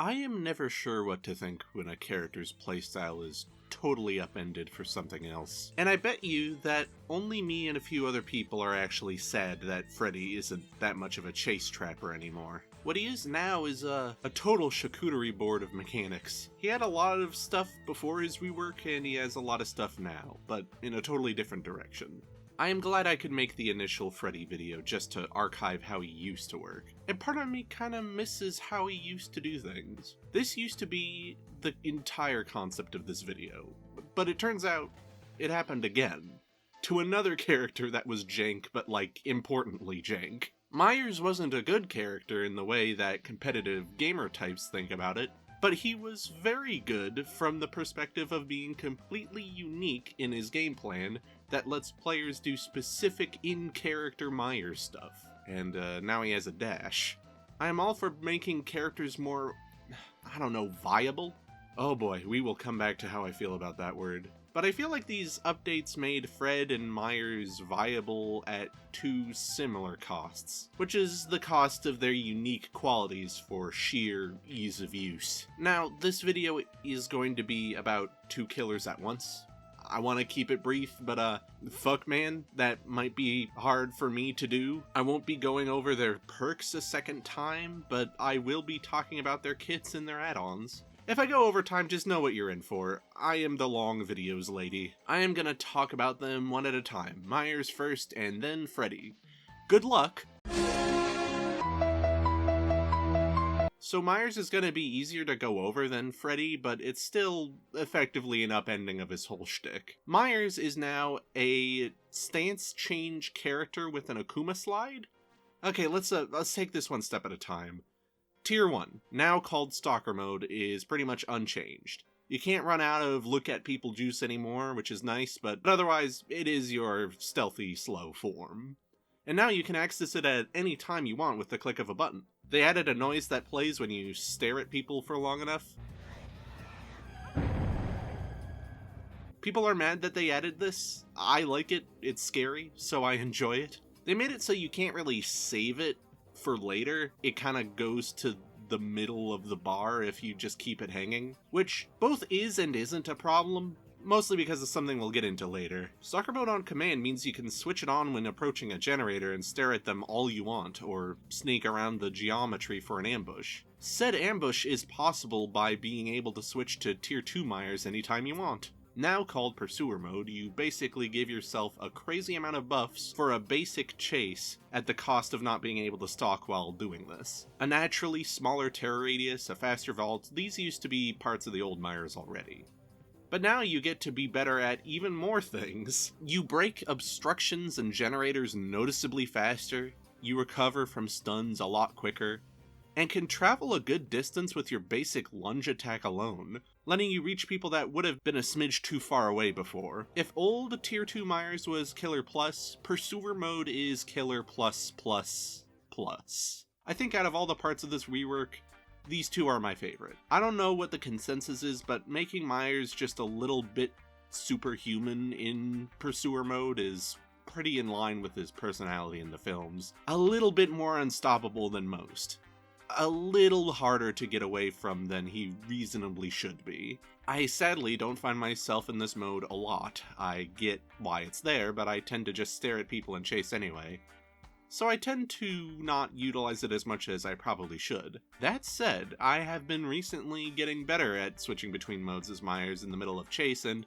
I am never sure what to think when a character's playstyle is totally upended for something else. And I bet you that only me and a few other people are actually sad that Freddy isn't that much of a chase trapper anymore. What he is now is a total charcuterie board of mechanics. He had a lot of stuff before his rework, and he has a lot of stuff now, but in a totally different direction. I am glad I could make the initial Freddy video just to archive how he used to work, and part of me kinda misses how he used to do things. This used to be the entire concept of this video, but it turns out it happened again. To another character that was jank, but like, importantly jank. Myers wasn't a good character in the way that competitive gamer types think about it, but he was very good from the perspective of being completely unique in his game plan that lets players do specific in-character Myers stuff. And now he has a dash. I am all for making characters more, I don't know, viable? Oh boy, we will come back to how I feel about that word. But I feel like these updates made Fred and Myers viable at two similar costs, which is the cost of their unique qualities for sheer ease of use. Now, this video is going to be about two killers at once. I want to keep it brief, but fuck man, that might be hard for me to do. I won't be going over their perks a second time, but I will be talking about their kits and their add-ons. If I go over time, just know what you're in for. I am the long videos lady. I am gonna talk about them one at a time. Myers first, and then Freddy. Good luck! So Myers is gonna be easier to go over than Freddy, but it's still effectively an upending of his whole shtick. Myers is now a stance change character with an Akuma slide? Okay, let's take this one step at a time. Tier 1, now called Stalker Mode, is pretty much unchanged. You can't run out of look at people juice anymore, which is nice, but otherwise, it is your stealthy, slow form. And now you can access it at any time you want with the click of a button. They added a noise that plays when you stare at people for long enough. People are mad that they added this. I like it, it's scary, so I enjoy it. They made it so you can't really save it for later. It kind of goes to the middle of the bar if you just keep it hanging, which both is and isn't a problem, mostly because of something we'll get into later. Stalker Mode on command means you can switch it on when approaching a generator and stare at them all you want, or sneak around the geometry for an ambush. Said ambush is possible by being able to switch to Tier 2 Myers anytime you want. Now called Pursuer Mode, you basically give yourself a crazy amount of buffs for a basic chase at the cost of not being able to stalk while doing this. A naturally smaller terror radius, a faster vault, these used to be parts of the old Myers already. But now you get to be better at even more things. You break obstructions and generators noticeably faster, you recover from stuns a lot quicker, and can travel a good distance with your basic lunge attack alone, letting you reach people that would have been a smidge too far away before. If old Tier 2 Myers was Killer Plus, Pursuer Mode is Killer Plus Plus Plus. I think out of all the parts of this rework, these two are my favorite. I don't know what the consensus is, but making Myers just a little bit superhuman in Pursuer Mode is pretty in line with his personality in the films. A little bit more unstoppable than most. A little harder to get away from than he reasonably should be. I sadly don't find myself in this mode a lot. I get why it's there, but I tend to just stare at people and chase anyway. So I tend to not utilize it as much as I probably should. That said, I have been recently getting better at switching between modes as Myers in the middle of chase, and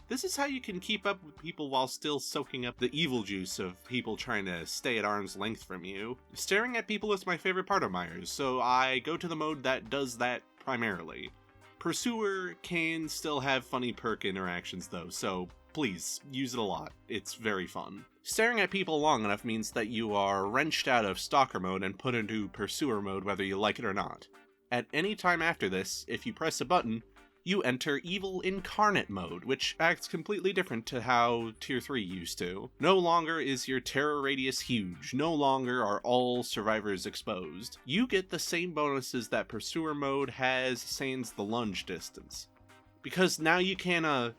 this is how you can keep up with people while still soaking up the evil juice of people trying to stay at arm's length from you. Staring at people is my favorite part of Myers, so I go to the mode that does that primarily. Pursuer can still have funny perk interactions though, so please, use it a lot. It's very fun. Staring at people long enough means that you are wrenched out of Stalker Mode and put into Pursuer Mode whether you like it or not. At any time after this, if you press a button, you enter Evil Incarnate Mode, which acts completely different to how Tier 3 used to. No longer is your terror radius huge, no longer are all survivors exposed. You get the same bonuses that Pursuer Mode has sans the lunge distance. Because now you can,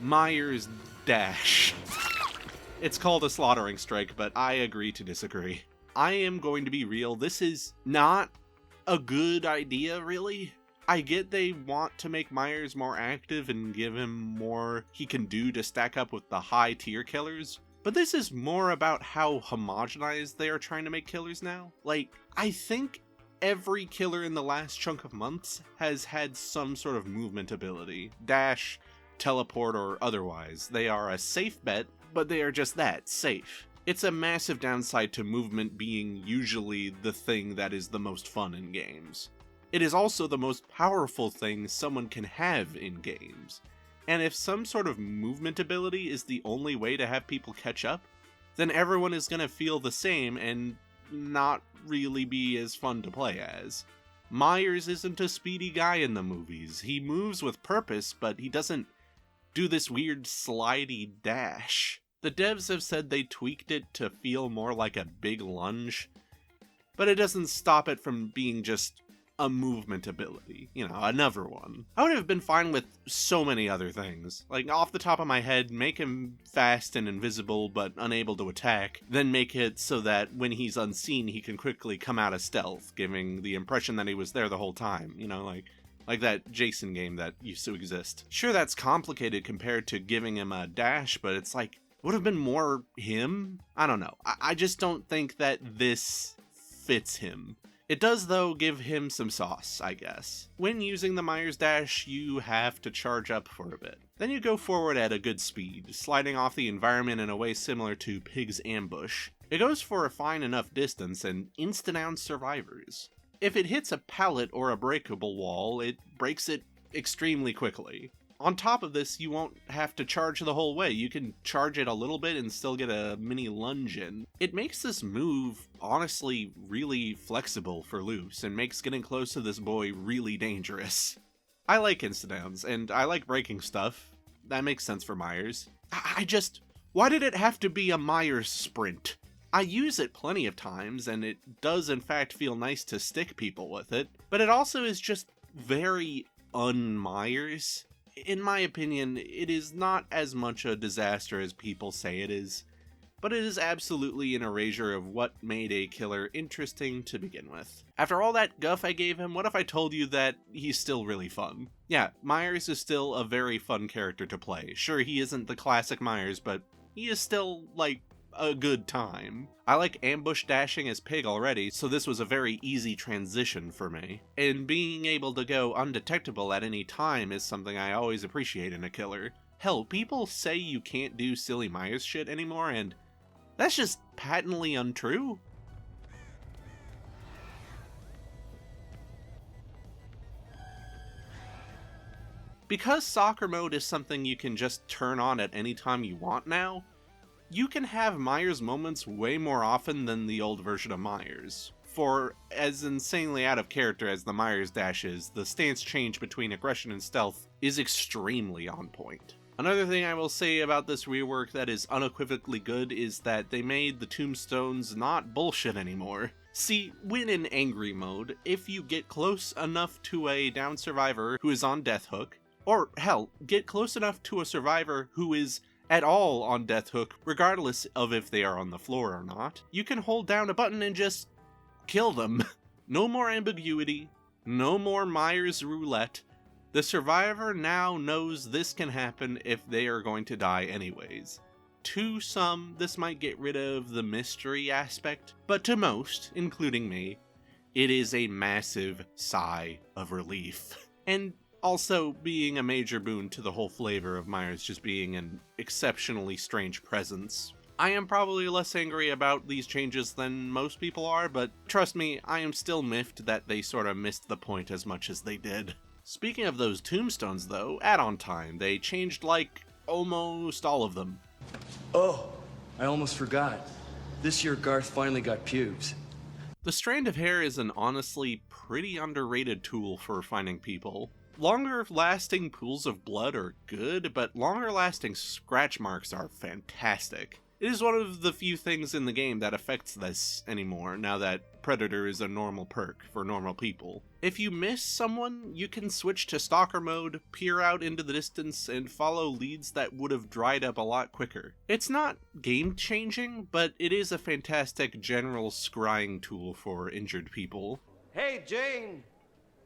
Myers dash. It's called a slaughtering strike, but I agree to disagree. I am going to be real, this is not a good idea, really. I get they want to make Myers more active and give him more he can do to stack up with the high tier killers, but this is more about how homogenized they are trying to make killers now. Like, I think every killer in the last chunk of months has had some sort of movement ability. Dash, teleport, or otherwise. They are a safe bet, but they are just that, safe. It's a massive downside to movement being usually the thing that is the most fun in games. It is also the most powerful thing someone can have in games. And if some sort of movement ability is the only way to have people catch up, then everyone is going to feel the same and not really be as fun to play as. Myers isn't a speedy guy in the movies. He moves with purpose, but he doesn't do this weird slidey dash. The devs have said they tweaked it to feel more like a big lunge, but it doesn't stop it from being just a movement ability, another one. I would have been fine with so many other things. Like, off the top of my head, make him fast and invisible but unable to attack, then make it so that when he's unseen he can quickly come out of stealth, giving the impression that he was there the whole time, like that Jason game that used to exist. Sure, that's complicated compared to giving him a dash, but it's like, would have been more him? I don't know. I just don't think that this fits him. It does, though, give him some sauce, I guess. When using the Myers dash, you have to charge up for a bit. Then you go forward at a good speed, sliding off the environment in a way similar to Pig's Ambush. It goes for a fine enough distance and insta-downs survivors. If it hits a pallet or a breakable wall, it breaks it extremely quickly. On top of this, you won't have to charge the whole way. You can charge it a little bit and still get a mini lunge in. It makes this move, honestly, really flexible for loose, and makes getting close to this boy really dangerous. I like insta-downs, and I like breaking stuff. That makes sense for Myers. Why did it have to be a Myers sprint? I use it plenty of times, and it does in fact feel nice to stick people with it, but it also is just very un-Myers. In my opinion, it is not as much a disaster as people say it is, but it is absolutely an erasure of what made a killer interesting to begin with. After all that guff I gave him, what if I told you that he's still really fun? Yeah, Myers is still a very fun character to play. Sure, he isn't the classic Myers, but he is still, like, a good time. I like ambush dashing as Pig already, so this was a very easy transition for me. And being able to go undetectable at any time is something I always appreciate in a killer. Hell, people say you can't do silly Myers shit anymore, and that's just patently untrue. Because soccer mode is something you can just turn on at any time you want now, you can have Myers moments way more often than the old version of Myers. For as insanely out of character as the Myers dash is, the stance change between aggression and stealth is extremely on point. Another thing I will say about this rework that is unequivocally good is that they made the tombstones not bullshit anymore. See, when in angry mode, if you get close enough to a down survivor who is on death hook, or hell, get close enough to a survivor who is at all on death hook, regardless of if they are on the floor or not, you can hold down a button and just kill them. No more ambiguity, no more Myers roulette. The survivor now knows this can happen if they are going to die anyways. To some, this might get rid of the mystery aspect, but to most, including me, it is a massive sigh of relief. And also being a major boon to the whole flavor of Myers just being an exceptionally strange presence. I am probably less angry about these changes than most people are, but trust me, I am still miffed that they sort of missed the point as much as they did. Speaking of those tombstones though, add-on time. They changed like almost all of them. Oh, I almost forgot. This year Garth finally got pubes. The strand of hair is an honestly pretty underrated tool for finding people. Longer-lasting pools of blood are good, but longer-lasting scratch marks are fantastic. It is one of the few things in the game that affects this anymore, now that Predator is a normal perk for normal people. If you miss someone, you can switch to Stalker mode, peer out into the distance, and follow leads that would have dried up a lot quicker. It's not game-changing, but it is a fantastic general scrying tool for injured people. Hey, Jane,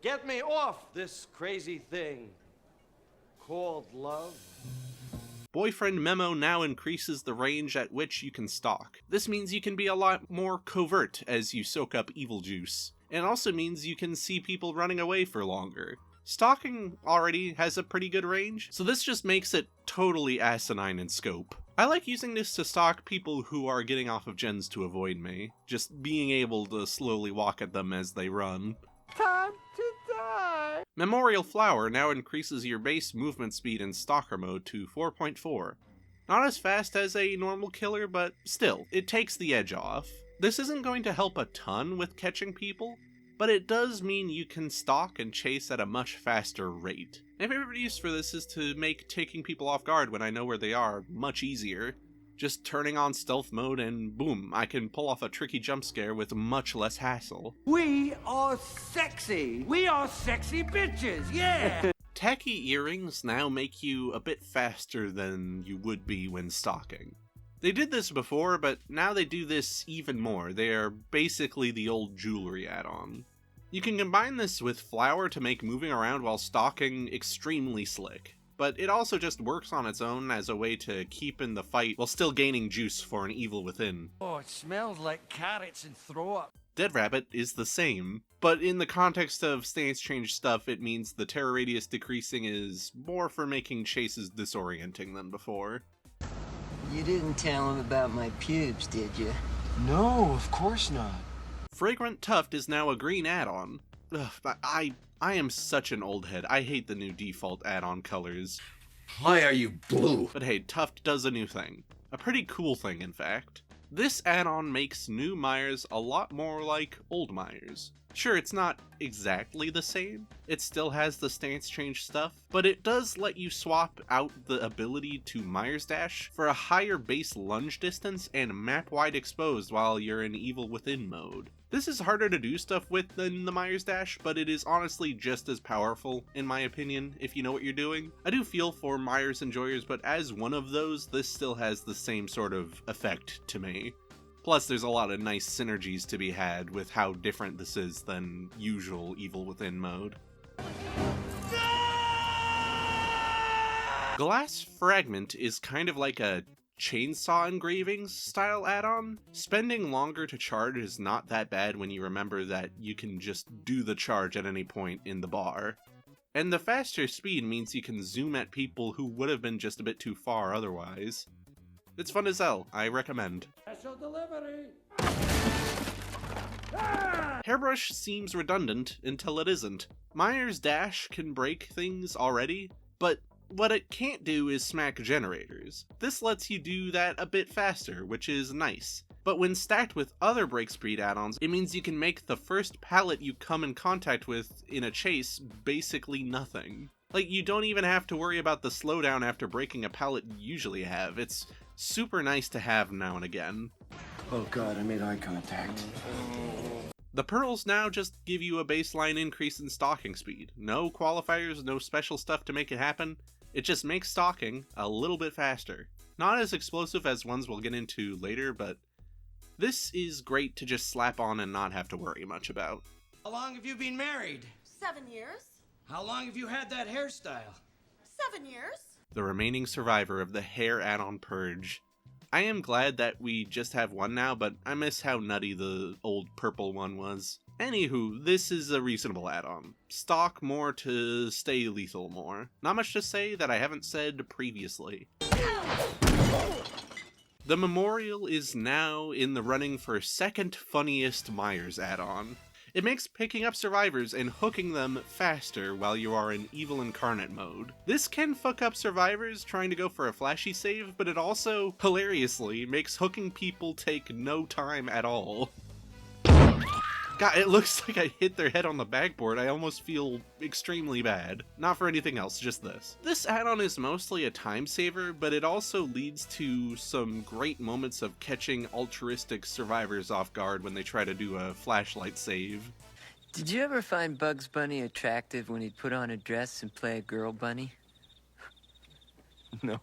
get me off this crazy thing called love. Boyfriend Memo now increases the range at which you can stalk. This means you can be a lot more covert as you soak up evil juice. It also means you can see people running away for longer. Stalking already has a pretty good range, so this just makes it totally asinine in scope. I like using this to stalk people who are getting off of gens to avoid me, just being able to slowly walk at them as they run. Time to die! Memorial Flower now increases your base movement speed in Stalker mode to 4.4. Not as fast as a normal killer, but still, it takes the edge off. This isn't going to help a ton with catching people, but it does mean you can stalk and chase at a much faster rate. My favorite use for this is to make taking people off guard when I know where they are much easier. Just turning on stealth mode and boom, I can pull off a tricky jump scare with much less hassle. We are sexy! We are sexy bitches, yeah! Tacky earrings now make you a bit faster than you would be when stalking. They did this before, but now they do this even more. They are basically the old jewelry add-on. You can combine this with Flower to make moving around while stalking extremely slick, but it also just works on its own as a way to keep in the fight while still gaining juice for an evil within. Oh, it smells like carrots and throw up. Dead Rabbit is the same, but in the context of stance change stuff, it means the terror radius decreasing is more for making chases disorienting than before. You didn't tell him about my pubes, did you? No, of course not. Fragrant Tuft is now a green add-on. Ugh, I am such an old head. I hate the new default add-on colors. Why are you blue? But hey, Tuft does a new thing. A pretty cool thing, in fact. This add-on makes new Myers a lot more like old Myers. Sure, it's not exactly the same, it still has the stance change stuff, but it does let you swap out the ability to Myers Dash for a higher base lunge distance and map-wide exposed while you're in Evil Within mode. This is harder to do stuff with than the Myers Dash, but it is honestly just as powerful, in my opinion, if you know what you're doing. I do feel for Myers enjoyers, but as one of those, this still has the same sort of effect to me. Plus, there's a lot of nice synergies to be had with how different this is than usual Evil Within mode. Glass Fragment is kind of like a chainsaw engravings style add-on. Spending longer to charge is not that bad when you remember that you can just do the charge at any point in the bar. And the faster speed means you can zoom at people who would have been just a bit too far otherwise. It's fun as hell, I recommend. Special delivery! Hairbrush seems redundant until it isn't. Myers Dash can break things already, but what it can't do is smack generators. This lets you do that a bit faster, which is nice. But when stacked with other break speed add-ons, it means you can make the first pallet you come in contact with in a chase basically nothing. Like, you don't even have to worry about the slowdown after breaking a pallet you usually have. It's super nice to have now and again. Oh god, I made eye contact. The pearls now just give you a baseline increase in stalking speed. No qualifiers, no special stuff to make it happen. It just makes stalking a little bit faster. Not as explosive as ones we'll get into later, but this is great to just slap on and not have to worry much about. How long have you been married? 7 years. How long have you had that hairstyle? 7 years. The remaining survivor of the hair add-on purge. I am glad that we just have one now, but I miss how nutty the old purple one was. Anywho, this is a reasonable add-on. Stalk more to stay lethal more. Not much to say that I haven't said previously. The Memorial is now in the running for second funniest Myers add-on. It makes picking up survivors and hooking them faster while you are in Evil Incarnate mode. This can fuck up survivors trying to go for a flashy save, but it also, hilariously, makes hooking people take no time at all. God, it looks like I hit their head on the backboard. I almost feel extremely bad. Not for anything else, just this. This add-on is mostly a time saver, but it also leads to some great moments of catching altruistic survivors off guard when they try to do a flashlight save. Did you ever find Bugs Bunny attractive when he'd put on a dress and play a girl bunny? No.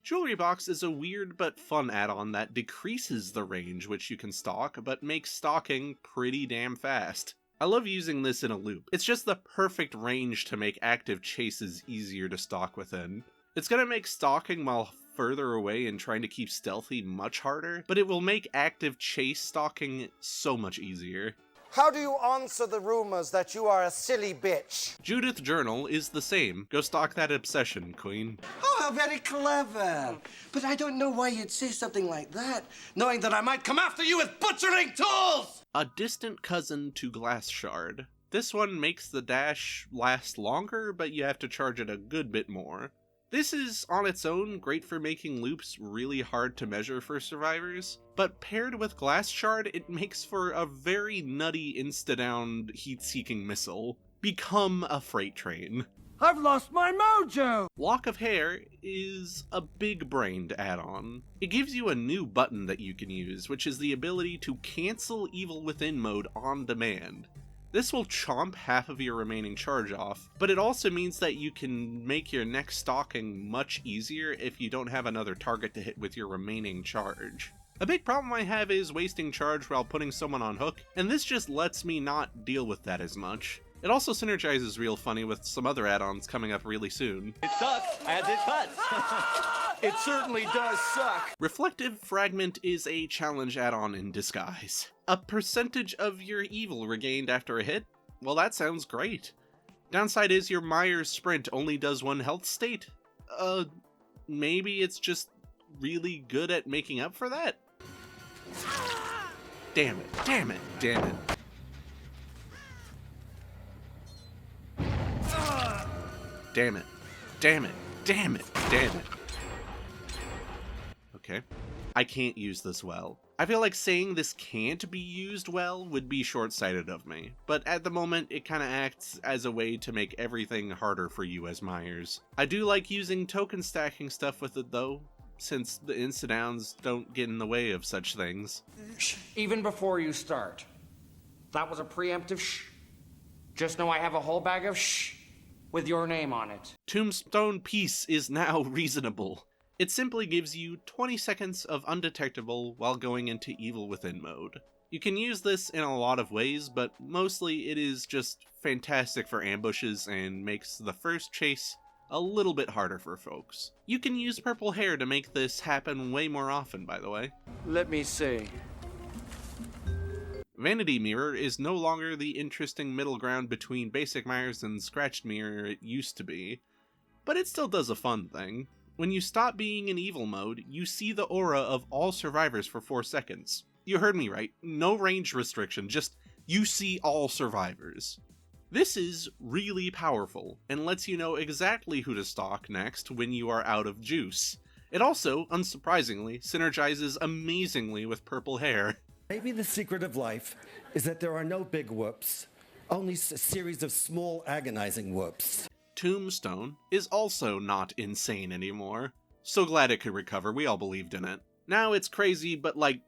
Jewelry Box is a weird but fun add-on that decreases the range which you can stalk, but makes stalking pretty damn fast. I love using this in a loop. It's just the perfect range to make active chases easier to stalk within. It's gonna make stalking while further away and trying to keep stealthy much harder, but it will make active chase stalking so much easier. How do you answer the rumors that you are a silly bitch? Judith Journal is the same. Go stalk that obsession, queen. Oh, how very clever. But I don't know why you'd say something like that, knowing that I might come after you with butchering tools! A distant cousin to Glass Shard. This one makes the dash last longer, but you have to charge it a good bit more. This is, on its own, great for making loops really hard to measure for survivors, but paired with Glass Shard, it makes for a very nutty insta-down heat-seeking missile. Become a freight train. I've lost my mojo! Lock of Hair is a big-brained add-on. It gives you a new button that you can use, which is the ability to cancel Evil Within mode on demand. This will chomp half of your remaining charge off, but it also means that you can make your next stalking much easier if you don't have another target to hit with your remaining charge. A big problem I have is wasting charge while putting someone on hook, and this just lets me not deal with that as much. It also synergizes real funny with some other add-ons coming up really soon. It sucks as it cuts. It certainly does suck. Reflective Fragment is a challenge add-on in disguise. A percentage of your evil regained after a hit? Well, that sounds great. Downside is your Myers sprint only does one health state? Maybe it's just really good at making up for that? Damn it, damn it, damn it. Damn it, damn it, damn it, damn it. Okay. I can't use this well. I feel like saying this can't be used well would be short-sighted of me, but at the moment it kinda acts as a way to make everything harder for you as Myers. I do like using token stacking stuff with it though, since the insta-downs don't get in the way of such things. Even before you start, that was a preemptive shh. Just know I have a whole bag of shh with your name on it. Tombstone Peace is now reasonable. It simply gives you 20 seconds of undetectable while going into Evil Within mode. You can use this in a lot of ways, but mostly it is just fantastic for ambushes and makes the first chase a little bit harder for folks. You can use Purple Hair to make this happen way more often, by the way. Let me see. Vanity Mirror is no longer the interesting middle ground between Basic Myers and Scratched Mirror it used to be, but it still does a fun thing. When you stop being in evil mode, you see the aura of all survivors for 4 seconds. You heard me right, no range restriction, just you see all survivors. This is really powerful, and lets you know exactly who to stalk next when you are out of juice. It also, unsurprisingly, synergizes amazingly with Purple Hair. Maybe the secret of life is that there are no big whoops, only a series of small agonizing whoops. Tombstone is also not insane anymore. So glad it could recover, we all believed in it. Now it's crazy, but like,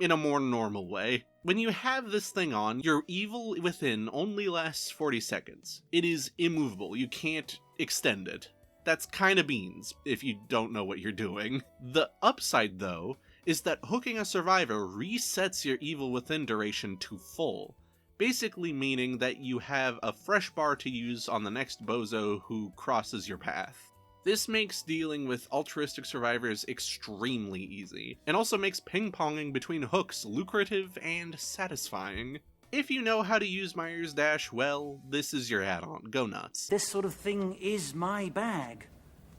in a more normal way. When you have this thing on, your Evil Within only lasts 40 seconds. It is immovable, you can't extend it. That's kinda beans, if you don't know what you're doing. The upside, though, is that hooking a survivor resets your Evil Within duration to full. Basically meaning that you have a fresh bar to use on the next bozo who crosses your path. This makes dealing with altruistic survivors extremely easy, and also makes ping-ponging between hooks lucrative and satisfying. If you know how to use Myers Dash well, this is your add-on. Go nuts. This sort of thing is my bag,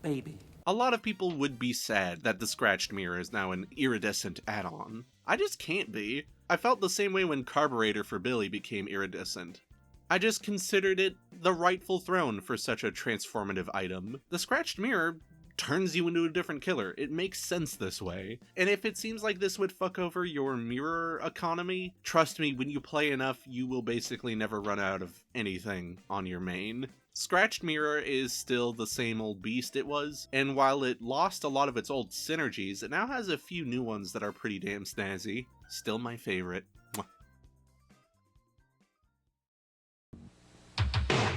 baby. A lot of people would be sad that the Scratched Mirror is now an iridescent add-on. I just can't be. I felt the same way when Carburetor for Billy became iridescent. I just considered it the rightful throne for such a transformative item. The Scratched Mirror turns you into a different killer. It makes sense this way. And if it seems like this would fuck over your mirror economy, trust me, when you play enough, you will basically never run out of anything on your main. Scratched Mirror is still the same old beast it was, and while it lost a lot of its old synergies, it now has a few new ones that are pretty damn snazzy. Still my favorite. Mwah.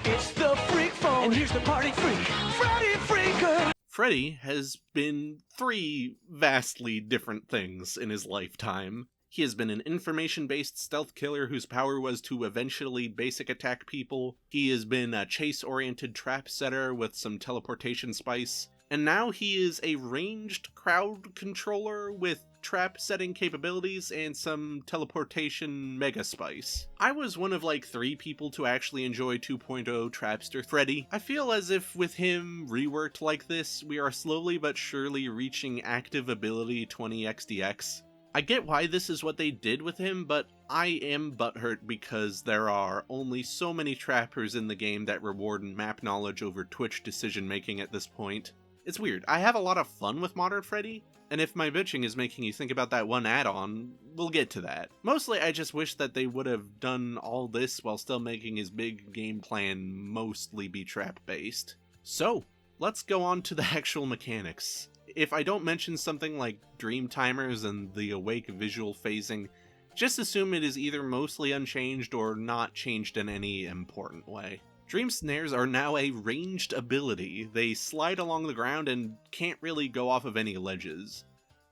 It's the freak phone, and here's the party freak, Freddy Krueger. Freddy has been 3 vastly different things in his lifetime. He has been an information-based stealth killer whose power was to eventually basic attack people. He has been a chase-oriented trap setter with some teleportation spice. And now he is a ranged crowd controller with trap setting capabilities and some teleportation mega spice. I was one of like 3 people to actually enjoy 2.0 Trapster Freddy. I feel as if with him reworked like this, we are slowly but surely reaching active ability 20xdx. I get why this is what they did with him, but I am butthurt because there are only so many trappers in the game that reward map knowledge over Twitch decision making at this point. It's weird. I have a lot of fun with Modern Freddy, and if my bitching is making you think about that one add-on, we'll get to that. Mostly I just wish that they would have done all this while still making his big game plan mostly be trap-based. So, let's go on to the actual mechanics. If I don't mention something like dream timers and the awake visual phasing, just assume it is either mostly unchanged or not changed in any important way. Dream snares are now a ranged ability. They slide along the ground and can't really go off of any ledges.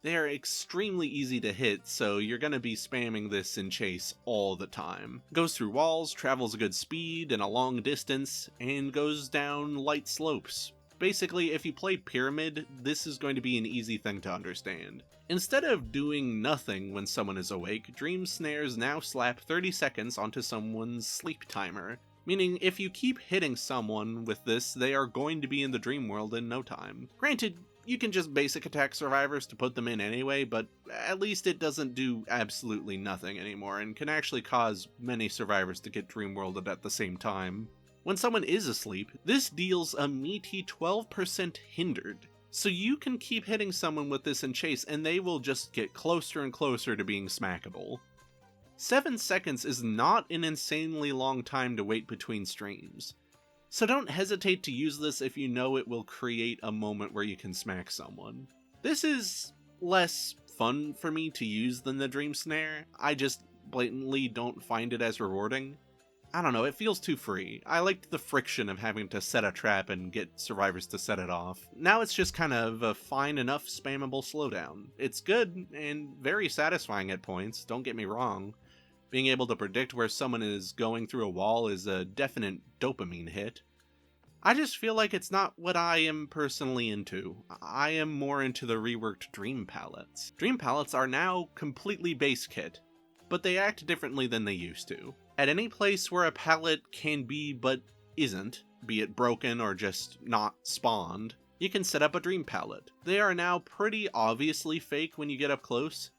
They are extremely easy to hit, so you're gonna be spamming this in chase all the time. Goes through walls, travels a good speed and a long distance, and goes down light slopes. Basically, if you play Pyramid, this is going to be an easy thing to understand. Instead of doing nothing when someone is awake, Dream Snares now slap 30 seconds onto someone's sleep timer. Meaning, if you keep hitting someone with this, they are going to be in the dream world in no time. Granted, you can just basic attack survivors to put them in anyway, but at least it doesn't do absolutely nothing anymore, and can actually cause many survivors to get dream worlded at the same time. When someone is asleep, this deals a meaty 12% hindered. So you can keep hitting someone with this in chase and they will just get closer and closer to being smackable. 7 seconds is not an insanely long time to wait between streams. So don't hesitate to use this if you know it will create a moment where you can smack someone. This is less fun for me to use than the Dream Snare. I just blatantly don't find it as rewarding. I don't know, it feels too free. I liked the friction of having to set a trap and get survivors to set it off. Now it's just kind of a fine enough spammable slowdown. It's good and very satisfying at points, don't get me wrong. Being able to predict where someone is going through a wall is a definite dopamine hit. I just feel like it's not what I am personally into. I am more into the reworked Dream Palettes. Dream Palettes are now completely base kit, but they act differently than they used to. At any place where a palette can be but isn't, be it broken or just not spawned, you can set up a Dream Palette. They are now pretty obviously fake when you get up close,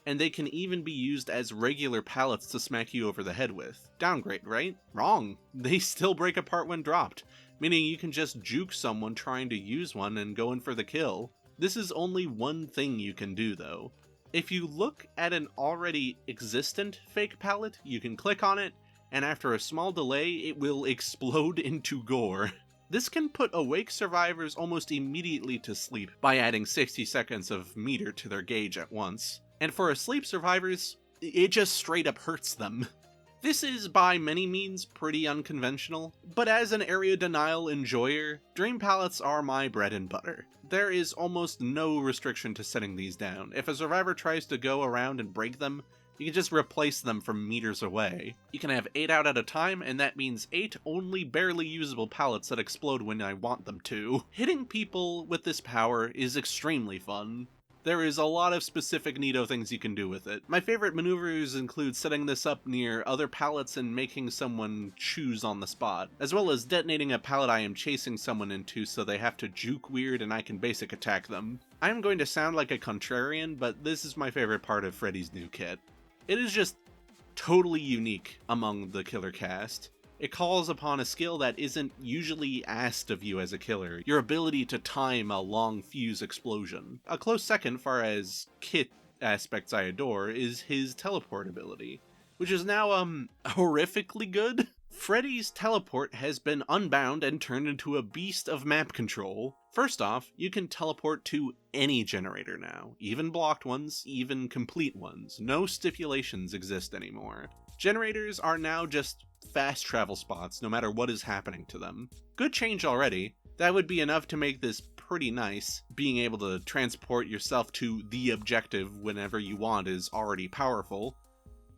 and they can even be used as regular palettes to smack you over the head with. Downgrade, right? Wrong. They still break apart when dropped, meaning you can just juke someone trying to use one and go in for the kill. This is only one thing you can do though. If you look at an already existent fake palette, you can click on it, and after a small delay, it will explode into gore. This can put awake survivors almost immediately to sleep by adding 60 seconds of meter to their gauge at once. And for asleep survivors, it just straight up hurts them. This is by many means pretty unconventional, but as an area denial enjoyer, Dream Palettes are my bread and butter. There is almost no restriction to setting these down. If a survivor tries to go around and break them, you can just replace them from meters away. You can have 8 out at a time, and that means 8 only barely usable palettes that explode when I want them to. Hitting people with this power is extremely fun. There is a lot of specific neato things you can do with it. My favorite maneuvers include setting this up near other pallets and making someone choose on the spot, as well as detonating a pallet I am chasing someone into so they have to juke weird and I can basic attack them. I am going to sound like a contrarian, but this is my favorite part of Freddy's new kit. It is just totally unique among the killer cast. It calls upon a skill that isn't usually asked of you as a killer, your ability to time a long fuse explosion. A close second, far as kit aspects I adore, is his teleport ability, which is now, horrifically good. Freddy's teleport has been unbound and turned into a beast of map control. First off, you can teleport to any generator now, even blocked ones, even complete ones. No stipulations exist anymore. Generators are now just fast travel spots no matter what is happening to them. Good change already. That would be enough to make this pretty nice. Being able to transport yourself to the objective whenever you want is already powerful.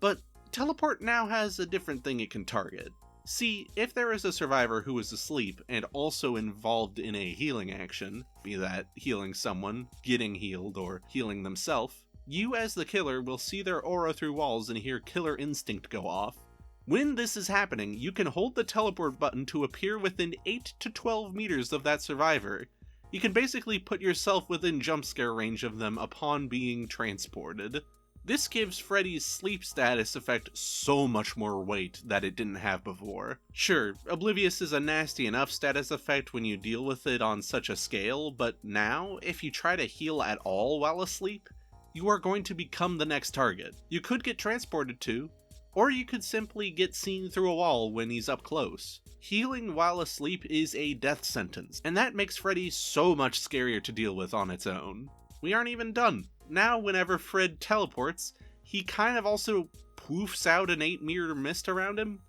But teleport now has a different thing it can target. See, if there is a survivor who is asleep and also involved in a healing action, be that healing someone, getting healed, or healing themselves, you as the killer will see their aura through walls and hear killer instinct go off. When this is happening, you can hold the teleport button to appear within 8 to 12 meters of that survivor. You can basically put yourself within jump scare range of them upon being transported. This gives Freddy's sleep status effect so much more weight that it didn't have before. Sure, Oblivious is a nasty enough status effect when you deal with it on such a scale, but now, if you try to heal at all while asleep, you are going to become the next target. You could get transported to, or you could simply get seen through a wall when he's up close. Healing while asleep is a death sentence, and that makes Freddy so much scarier to deal with on its own. We aren't even done. Now, whenever Fred teleports, he kind of also poofs out an 8-meter mist around him.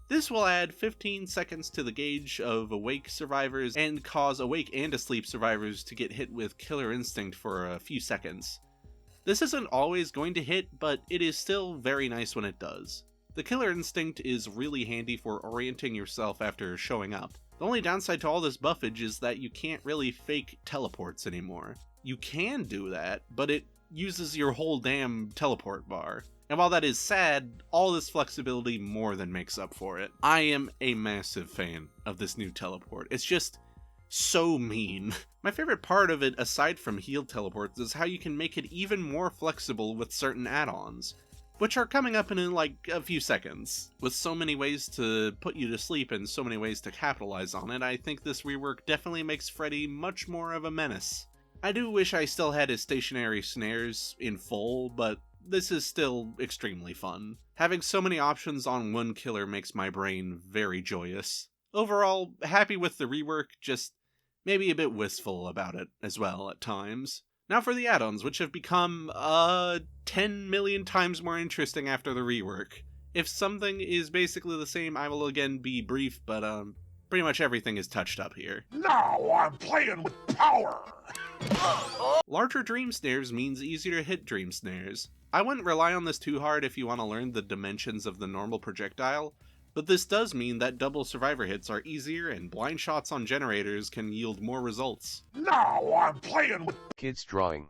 This will add 15 seconds to the gauge of awake survivors and cause awake and asleep survivors to get hit with Killer Instinct for a few seconds. This isn't always going to hit, but it is still very nice when it does. The Killer Instinct is really handy for orienting yourself after showing up. The only downside to all this buffage is that you can't really fake teleports anymore. You can do that, but it uses your whole damn teleport bar. And while that is sad, all this flexibility more than makes up for it. I am a massive fan of this new teleport. It's just so mean. My favorite part of it, aside from healed teleports, is how you can make it even more flexible with certain add-ons, which are coming up in like a few seconds. With so many ways to put you to sleep and so many ways to capitalize on it, I think this rework definitely makes Freddy much more of a menace. I do wish I still had his stationary snares in full, but this is still extremely fun. Having so many options on one killer makes my brain very joyous. Overall, happy with the rework, just maybe a bit wistful about it as well at times. Now for the add-ons, which have become 10 million times more interesting after the rework. If something is basically the same, I will again be brief, but pretty much everything is touched up here. Now I'm playing with power! Larger dream snares means easier to hit dream snares. I wouldn't rely on this too hard if you want to learn the dimensions of the normal projectile, but this does mean that double survivor hits are easier and blind shots on generators can yield more results. Now I'm playing with kids drawing.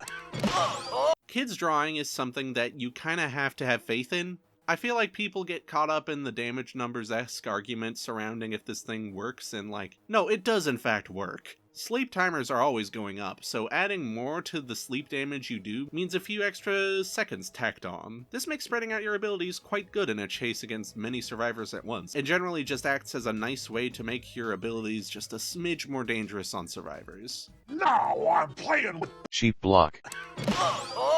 Kids drawing is something that you kinda have to have faith in. I feel like people get caught up in the damage numbers-esque argument surrounding if this thing works, and like, no, it does in fact work. Sleep timers are always going up, so adding more to the sleep damage you do means a few extra seconds tacked on. This makes spreading out your abilities quite good in a chase against many survivors at once, and generally just acts as a nice way to make your abilities just a smidge more dangerous on survivors. Now I'm playing with sheep block.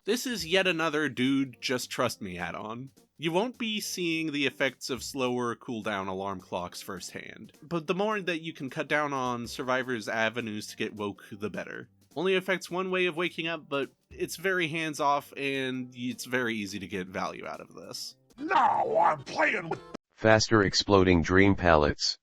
This is yet another dude just trust me add-on. You won't be seeing the effects of slower cooldown alarm clocks firsthand, but the more that you can cut down on survivors' avenues to get woke, the better. Only affects one way of waking up, but it's very hands-off and it's very easy to get value out of this. Now I'm playing with faster exploding dream pallets.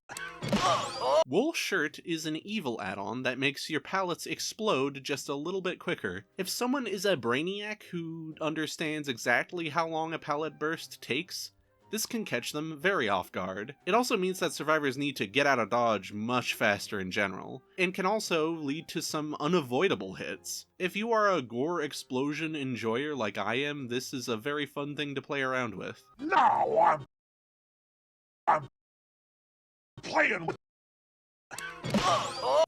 Wool Shirt is an evil add-on that makes your pallets explode just a little bit quicker. If someone is a brainiac who understands exactly how long a pallet burst takes, this can catch them very off guard. It also means that survivors need to get out of dodge much faster in general, and can also lead to some unavoidable hits. If you are a gore explosion enjoyer like I am, this is a very fun thing to play around with. Now I'm playing with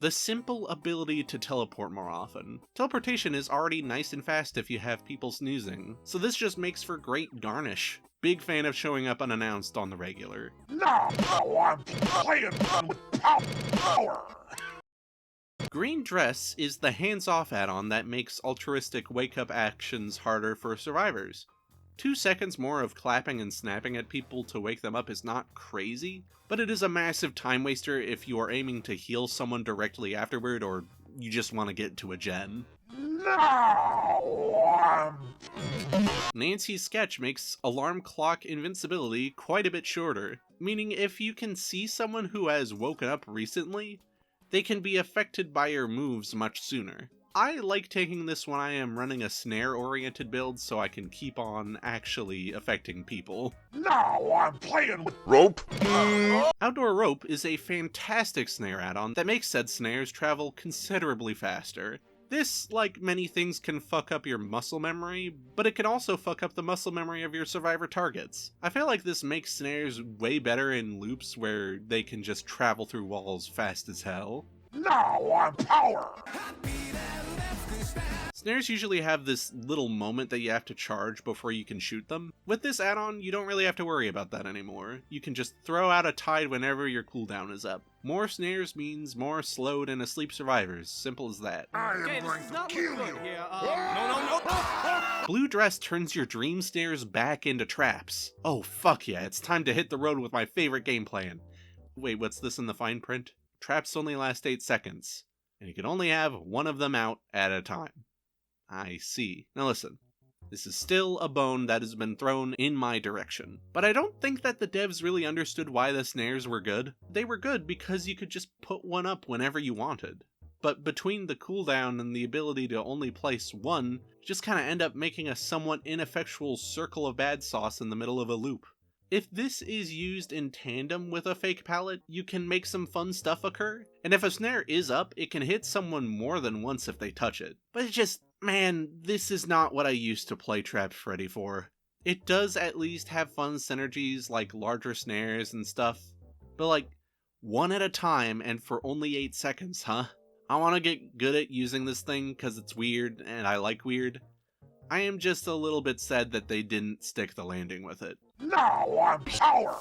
the simple ability to teleport more often. Teleportation is already nice and fast if you have people snoozing, so this just makes for great garnish. Big fan of showing up unannounced on the regular. Now I'm playing with power! Green Dress is the hands-off add-on that makes altruistic wake-up actions harder for survivors. 2 seconds more of clapping and snapping at people to wake them up is not crazy, but it is a massive time waster if you are aiming to heal someone directly afterward or you just want to get to a gen. Now Nancy's sketch makes alarm clock invincibility quite a bit shorter, meaning if you can see someone who has woken up recently, they can be affected by your moves much sooner. I like taking this when I am running a snare-oriented build so I can keep on actually affecting people. Now I'm playing with rope. Outdoor Rope is a fantastic snare add-on that makes said snares travel considerably faster. This, like many things, can fuck up your muscle memory, but it can also fuck up the muscle memory of your survivor targets. I feel like this makes snares way better in loops where they can just travel through walls fast as hell. Now I'm power. Snares usually have this little moment that you have to charge before you can shoot them. With this add-on, you don't really have to worry about that anymore. You can just throw out a tide whenever your cooldown is up. More snares means more slowed and asleep survivors. Simple as that. I am going to kill you. Blue Dress turns your dream snares back into traps. Oh fuck yeah, it's time to hit the road with my favorite game plan. Wait, what's this in the fine print? Traps only last 8 seconds, and you can only have one of them out at a time. I see. Now listen, this is still a bone that has been thrown in my direction, but I don't think that the devs really understood why the snares were good. They were good because you could just put one up whenever you wanted. But between the cooldown and the ability to only place one, you just kinda end up making a somewhat ineffectual circle of bad sauce in the middle of a loop. If this is used in tandem with a fake pallet, you can make some fun stuff occur, and if a snare is up, it can hit someone more than once if they touch it. But it just, man, this is not what I used to play Trapped Freddy for. It does at least have fun synergies like larger snares and stuff, but like, one at a time and for only 8 seconds, huh? I want to get good at using this thing because it's weird and I like weird. I am just a little bit sad that they didn't stick the landing with it. Now I'm power.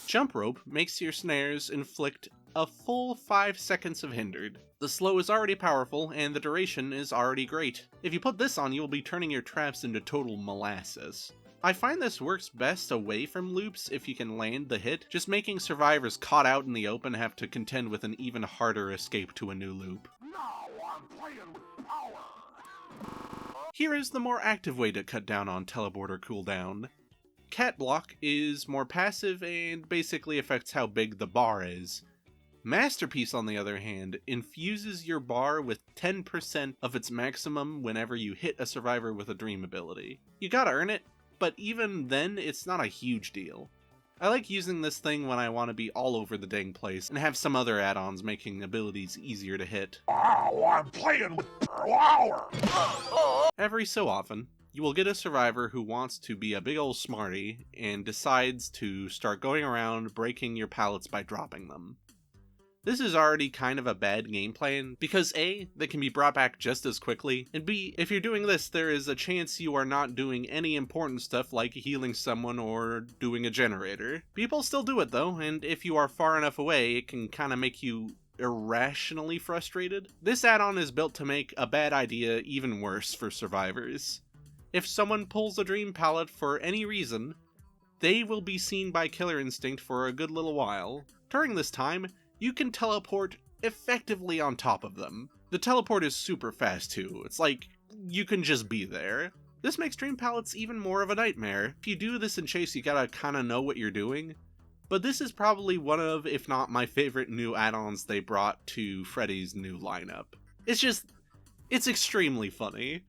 Jump Rope makes your snares inflict a full 5 seconds of hindered. The slow is already powerful, and the duration is already great. If you put this on, you'll be turning your traps into total molasses. I find this works best away from loops if you can land the hit, just making survivors caught out in the open have to contend with an even harder escape to a new loop. Now I'm playing with power. Here is the more active way to cut down on teleporter cooldown. Cat Block is more passive and basically affects how big the bar is. Masterpiece, on the other hand, infuses your bar with 10% of its maximum whenever you hit a survivor with a dream ability. You gotta earn it, but even then, it's not a huge deal. I like using this thing when I want to be all over the dang place and have some other add-ons making abilities easier to hit. Now I'm playing with power. Every so often, you will get a survivor who wants to be a big ol' smarty and decides to start going around breaking your pallets by dropping them. This is already kind of a bad game plan, because A, they can be brought back just as quickly, and B, if you're doing this, there is a chance you are not doing any important stuff like healing someone or doing a generator. People still do it though, and if you are far enough away, it can kinda make you irrationally frustrated. This add-on is built to make a bad idea even worse for survivors. If someone pulls a dream pallet for any reason, they will be seen by Killer Instinct for a good little while. During this time, you can teleport effectively on top of them. The teleport is super fast too, it's like, you can just be there. This makes dream pallets even more of a nightmare. If you do this in Chase, you gotta kinda know what you're doing. But this is probably one of, if not my favorite new add-ons they brought to Freddy's new lineup. It's extremely funny.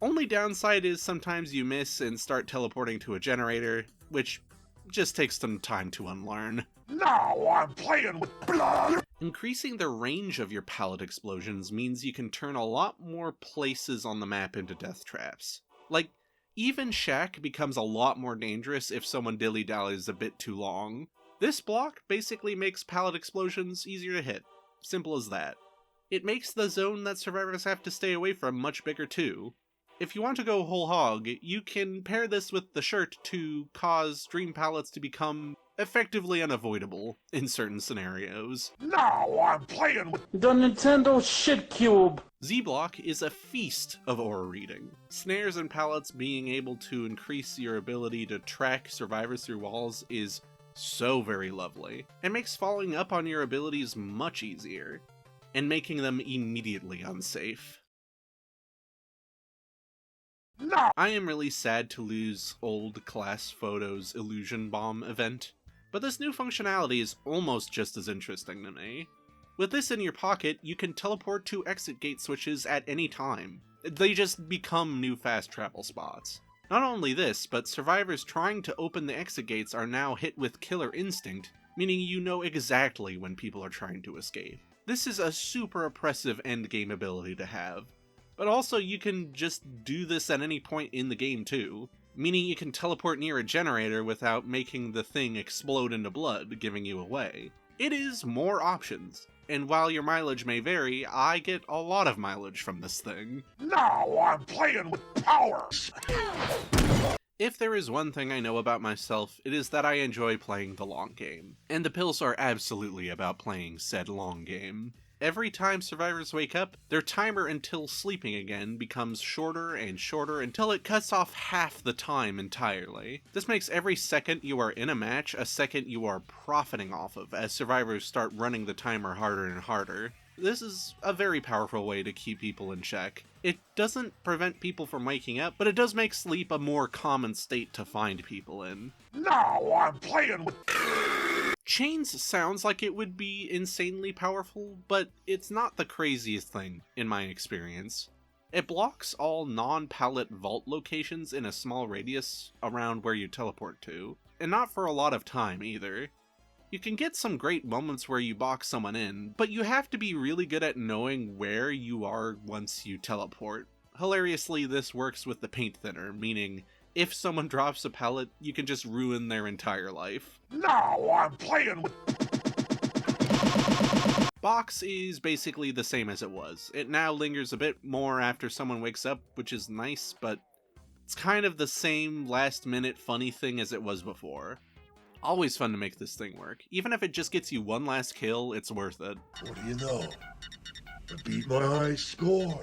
Only downside is sometimes you miss and start teleporting to a generator, which just takes some time to unlearn. Now I'm playing with blood. Increasing the range of your pallet explosions means you can turn a lot more places on the map into death traps. Like, even Shack becomes a lot more dangerous if someone dilly-dallies a bit too long. This block basically makes pallet explosions easier to hit. Simple as that. It makes the zone that survivors have to stay away from much bigger too. If you want to go whole hog, you can pair this with the shirt to cause dream pallets to become effectively unavoidable in certain scenarios. Now I'm playing with the Nintendo shit cube. Z-Block is a feast of aura reading. Snares and pallets being able to increase your ability to track survivors through walls is so very lovely, and makes following up on your abilities much easier, and making them immediately unsafe. No. I am really sad to lose old Class Photo's Illusion Bomb event, but this new functionality is almost just as interesting to me. With this in your pocket, you can teleport to exit gate switches at any time. They just become new fast travel spots. Not only this, but survivors trying to open the exit gates are now hit with killer instinct, meaning you know exactly when people are trying to escape. This is a super oppressive endgame ability to have. But also you can just do this at any point in the game too, meaning you can teleport near a generator without making the thing explode into blood, giving you away. It is more options. And while your mileage may vary, I get a lot of mileage from this thing. Now I'm playing with powers! If there is one thing I know about myself, it is that I enjoy playing the long game. And the pills are absolutely about playing said long game. Every time survivors wake up, their timer until sleeping again becomes shorter and shorter until it cuts off half the time entirely. This makes every second you are in a match a second you are profiting off of as survivors start running the timer harder and harder. This is a very powerful way to keep people in check. It doesn't prevent people from waking up, but it does make sleep a more common state to find people in. Now I'm playing with... Chains sounds like it would be insanely powerful, but it's not the craziest thing, in my experience. It blocks all non-pallet vault locations in a small radius around where you teleport to, and not for a lot of time either. You can get some great moments where you box someone in, but you have to be really good at knowing where you are once you teleport. Hilariously, this works with the paint thinner, meaning if someone drops a pallet, you can just ruin their entire life. Now I'm playing with... Box is basically the same as it was. It now lingers a bit more after someone wakes up, which is nice, but it's kind of the same last-minute funny thing as it was before. Always fun to make this thing work. Even if it just gets you one last kill, it's worth it. What do you know? I beat my high score.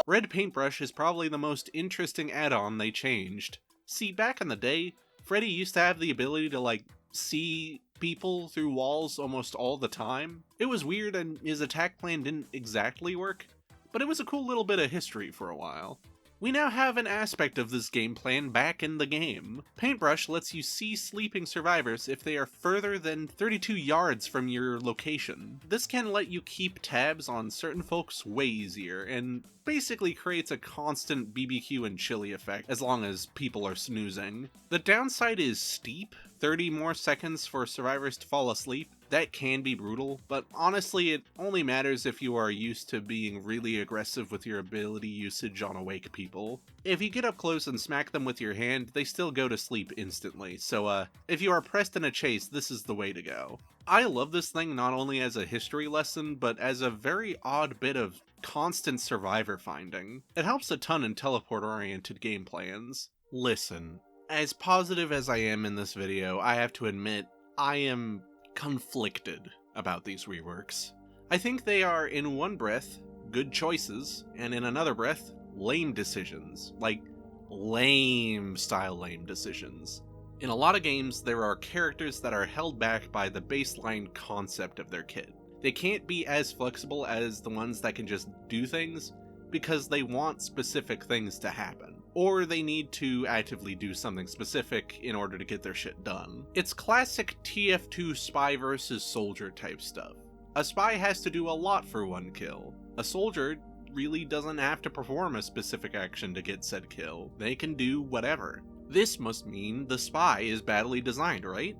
Red Paintbrush is probably the most interesting add-on they changed. See, back in the day, Freddy used to have the ability to, see people through walls almost all the time. It was weird and his attack plan didn't exactly work, but it was a cool little bit of history for a while. We now have an aspect of this game plan back in the game. Paintbrush lets you see sleeping survivors if they are further than 32 yards from your location. This can let you keep tabs on certain folks way easier, and basically creates a constant BBQ and chili effect as long as people are snoozing. The downside is steep, 30 more seconds for survivors to fall asleep. That can be brutal, but honestly it only matters if you are used to being really aggressive with your ability usage on awake people. If you get up close and smack them with your hand, they still go to sleep instantly, so if you are pressed in a chase, this is the way to go. I love this thing not only as a history lesson, but as a very odd bit of constant survivor finding. It helps a ton in teleport-oriented game plans. Listen, as positive as I am in this video, I have to admit, I am conflicted about these reworks. I think they are, in one breath, good choices, and in another breath, lame decisions. Like, lame-style lame decisions. In a lot of games, there are characters that are held back by the baseline concept of their kit. They can't be as flexible as the ones that can just do things, because they want specific things to happen. Or they need to actively do something specific in order to get their shit done. It's classic TF2 spy versus soldier type stuff. A spy has to do a lot for one kill. A soldier really doesn't have to perform a specific action to get said kill. They can do whatever. This must mean the spy is badly designed, right?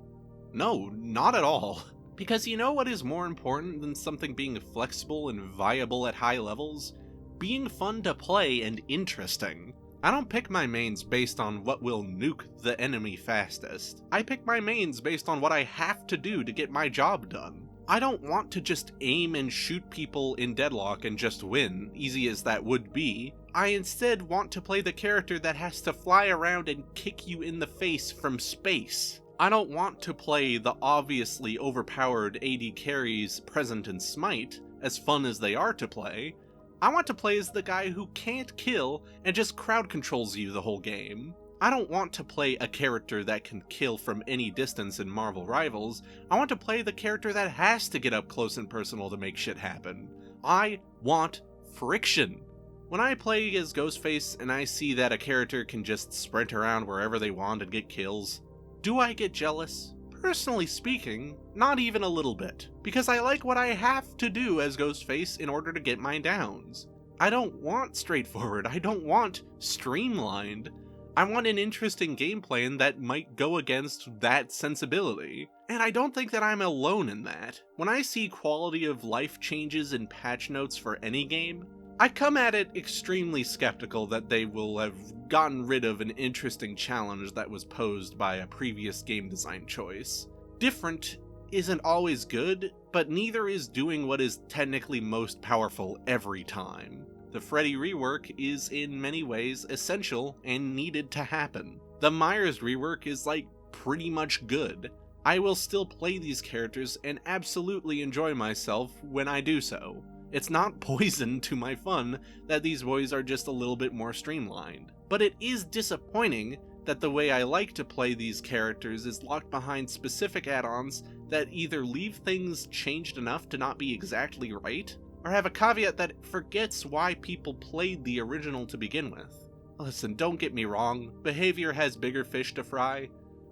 No, not at all. Because you know what is more important than something being flexible and viable at high levels? Being fun to play and interesting. I don't pick my mains based on what will nuke the enemy fastest. I pick my mains based on what I have to do to get my job done. I don't want to just aim and shoot people in deadlock and just win, easy as that would be. I instead want to play the character that has to fly around and kick you in the face from space. I don't want to play the obviously overpowered AD carries present in Smite, as fun as they are to play. I want to play as the guy who can't kill and just crowd controls you the whole game. I don't want to play a character that can kill from any distance in Marvel Rivals. I want to play the character that has to get up close and personal to make shit happen. I want friction. When I play as Ghostface and I see that a character can just sprint around wherever they want and get kills, do I get jealous? Personally speaking, not even a little bit, because I like what I have to do as Ghostface in order to get my downs. I don't want straightforward, I don't want streamlined. I want an interesting game plan that might go against that sensibility. And I don't think that I'm alone in that. When I see quality of life changes in patch notes for any game, I come at it extremely skeptical that they will have gotten rid of an interesting challenge that was posed by a previous game design choice. Different isn't always good, but neither is doing what is technically most powerful every time. The Freddy rework is in many ways essential and needed to happen. The Myers rework is like pretty much good. I will still play these characters and absolutely enjoy myself when I do so. It's not poison to my fun that these boys are just a little bit more streamlined. But it is disappointing that the way I like to play these characters is locked behind specific add-ons that either leave things changed enough to not be exactly right, or have a caveat that forgets why people played the original to begin with. Listen, don't get me wrong, behavior has bigger fish to fry.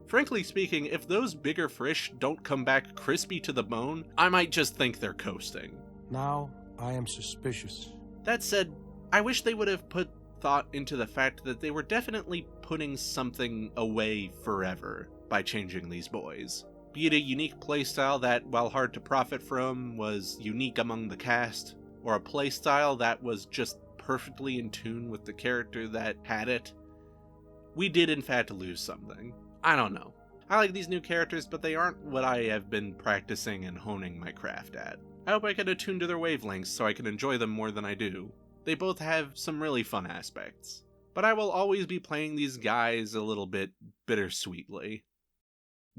Frankly speaking, if those bigger fish don't come back crispy to the bone, I might just think they're coasting. Now, I am suspicious. That said, I wish they would have put thought into the fact that they were definitely putting something away forever by changing these boys. Be it a unique playstyle that, while hard to profit from, was unique among the cast, or a playstyle that was just perfectly in tune with the character that had it, we did in fact lose something. I don't know. I like these new characters, but they aren't what I have been practicing and honing my craft at. I hope I can attune to their wavelengths so I can enjoy them more than I do. They both have some really fun aspects. But I will always be playing these guys a little bit bittersweetly.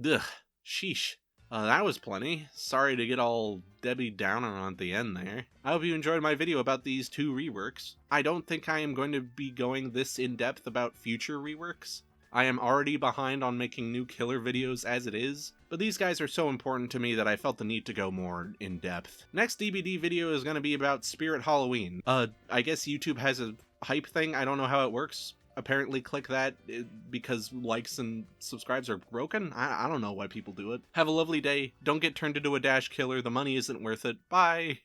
Ugh, sheesh. That was plenty. Sorry to get all Debbie Downer on at the end there. I hope you enjoyed my video about these two reworks. I don't think I am going to be going this in-depth about future reworks. I am already behind on making new killer videos as it is, but these guys are so important to me that I felt the need to go more in depth. Next DBD video is going to be about Spirit Halloween. I guess YouTube has a hype thing, I don't know how it works. Apparently click that because likes and subscribes are broken? I don't know why people do it. Have a lovely day, don't get turned into a dash killer, the money isn't worth it, bye!